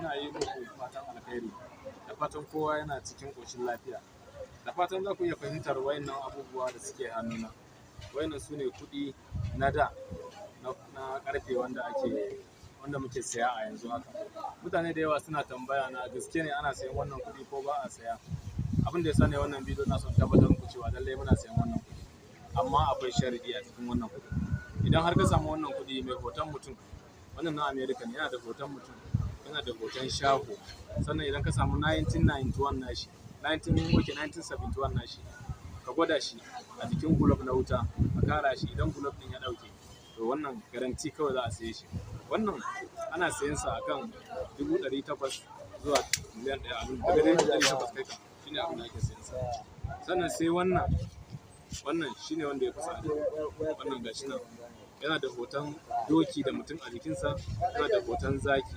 ina yi muku fatan alheri, da fatan kowa yana cikin ƙoshin lafiya, da fatan za ku iya fahimtar wayannan abubuwa da suke hannuna. Wayannan su ne kuɗi na da na ƙarfe wanda muke saya a yanzu haka. Mutane da yawa suna tambaya na gaske ne ana sayan wannan kuɗi ko ba a saya. Abin da ya sa ne wannan bidiyo na son tabbatar muku cewa lallai muna sayan wannan kuɗi, amma akwai sharadi a cikin wannan kuɗi. Idan har ka samu wannan kuɗi mai hoton mutum, wannan na America ne, yana da hoton mutum, yana da hoton shago, sannan idan ka samu 1991 nashi, 1971 nashi, ka gwada shi a jikin gulob na wuta, ka kara shi, idan gulob ɗin ya ɗauke, to wannan garanti kawai za a saye shi. Wannan ana sayan sa akan 800,000 zuwa miliyan 1, daga 800 kai ka, shine abin da ake sayan sa. Sannan sai wannan shine wanda ya fi tsada. Wannan gashi nan yana da hoton doki da mutum a jikinsa, yana da hoton zaki.